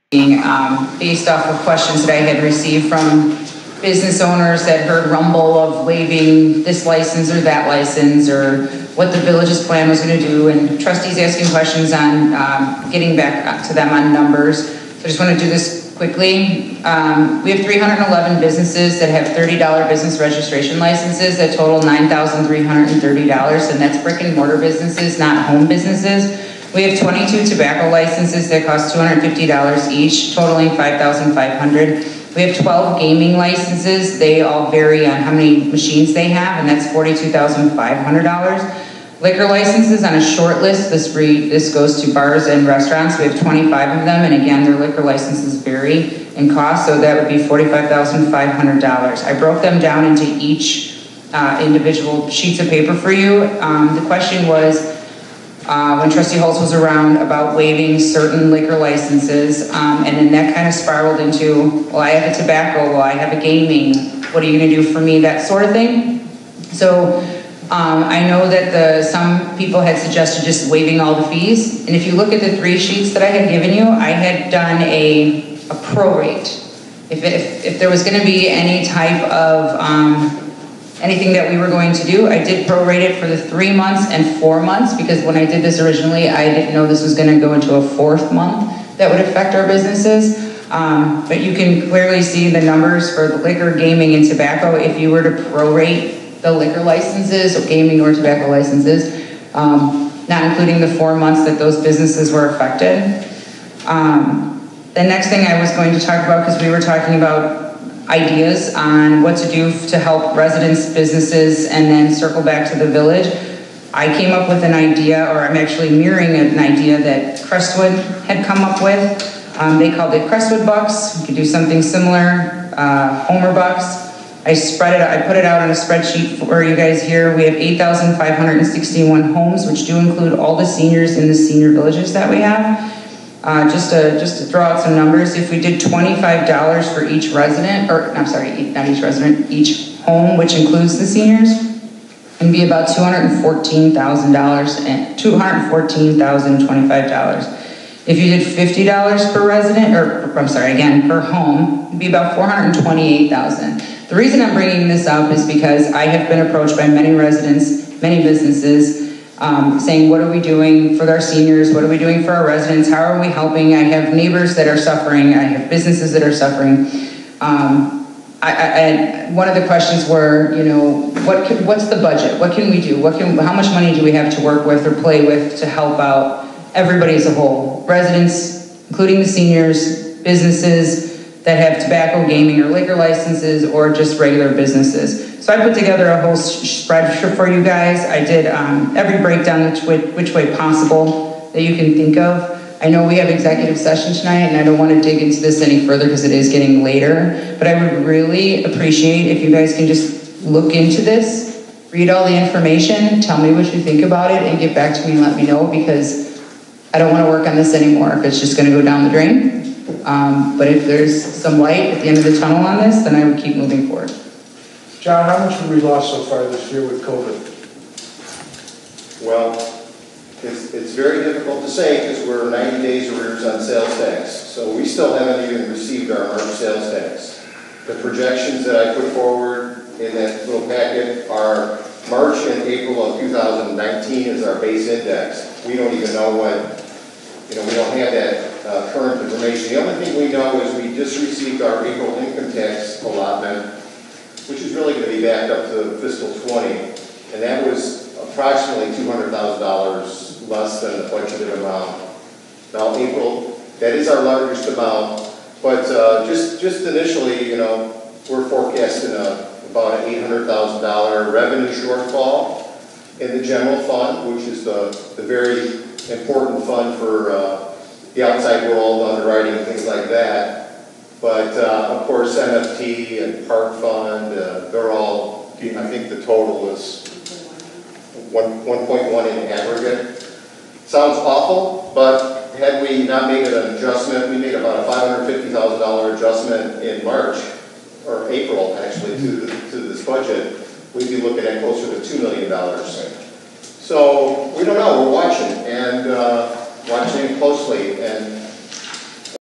based off of questions that I had received from business owners that heard rumble of waiving this license or that license, or what the village's plan was going to do, and trustees asking questions on getting back to them on numbers. So I just want to do this quickly. We have 311 businesses that have $30 business registration licenses that total $9,330, and that's brick and mortar businesses, not home businesses. We have 22 tobacco licenses that cost $250 each, totaling $5,500. We have 12 gaming licenses. They all vary on how many machines they have, and that's $42,500. Liquor licenses on a short list, this goes to bars and restaurants. We have 25 of them, and again, their liquor licenses vary in cost, so that would be $45,500. I broke them down into each individual sheets of paper for you. The question was, when Trustee Holtz was around, about waiving certain liquor licenses, and then that kind of spiraled into, well, I have a tobacco, well, I have a gaming, what are you going to do for me, that sort of thing. So I know that some people had suggested just waiving all the fees, and if you look at the 3 sheets that I had given you, I had done a prorate. If there was going to be any type of anything that we were going to do, I did prorate it for the 3 months and 4 months, because when I did this originally, I didn't know this was going to go into a 4th month that would affect our businesses. But you can clearly see the numbers for the liquor, gaming, and tobacco. If you were to prorate the liquor licenses, or gaming or tobacco licenses, not including the 4 months that those businesses were affected. The next thing I was going to talk about, because we were talking about ideas on what to do to help residents, businesses, and then circle back to the village. I came up with an idea, or I'm actually mirroring an idea that Crestwood had come up with. They called it Crestwood Bucks. We could do something similar, Homer Bucks. I put it out on a spreadsheet for you guys here. We have 8,561 homes, which do include all the seniors in the senior villages that we have. Just to throw out some numbers, if we did $25 for each resident, or I'm sorry, not each resident, each home, which includes the seniors, it'd be about $214,000 and $214,025. If you did $50 per resident, or I'm sorry, again, per home, it'd be about $428,000. The reason I'm bringing this up is because I have been approached by many residents, many businesses, saying, what are we doing for our seniors? What are we doing for our residents? How are we helping? I have neighbors that are suffering. I have businesses that are suffering. One of the questions were, you know, what's the budget? What can we do? How much money do we have to work with or play with to help out everybody as a whole? Residents, including the seniors, businesses that have tobacco, gaming, or liquor licenses, or just regular businesses. So I put together a whole spreadsheet for you guys. I did every breakdown which way possible that you can think of. I know we have executive session tonight, and I don't want to dig into this any further because it is getting later, but I would really appreciate if you guys can just look into this, read all the information, tell me what you think about it, and get back to me and let me know, because I don't want to work on this anymore if it's just going to go down the drain. But if there's some light at the end of the tunnel on this, then I would keep moving forward. John, how much have we lost so far this year with COVID? Well, it's very difficult to say because we're 90 days arrears on sales tax. So we still haven't even received our March sales tax. The projections that I put forward in that little packet are March and April of 2019 is our base index. We don't even know what, we don't have that current information. The only thing we know is we just received our April income tax allotment, which is really going to be backed up to fiscal 20, and that was approximately $200,000 less than the budgeted amount. Now, April, that is our largest amount, but just initially, we're forecasting about an $800,000 revenue shortfall in the general fund, which is the very important fund for the outside world, underwriting, and things like that. But of course, MFT and Park Fund, they're all, I think the total is 1.1 in aggregate. Sounds awful, but had we not made an adjustment, we made about a $550,000 adjustment in March, or April actually, to this budget, we'd be looking at closer to $2 million. So we don't know, we're watching, and watching closely, and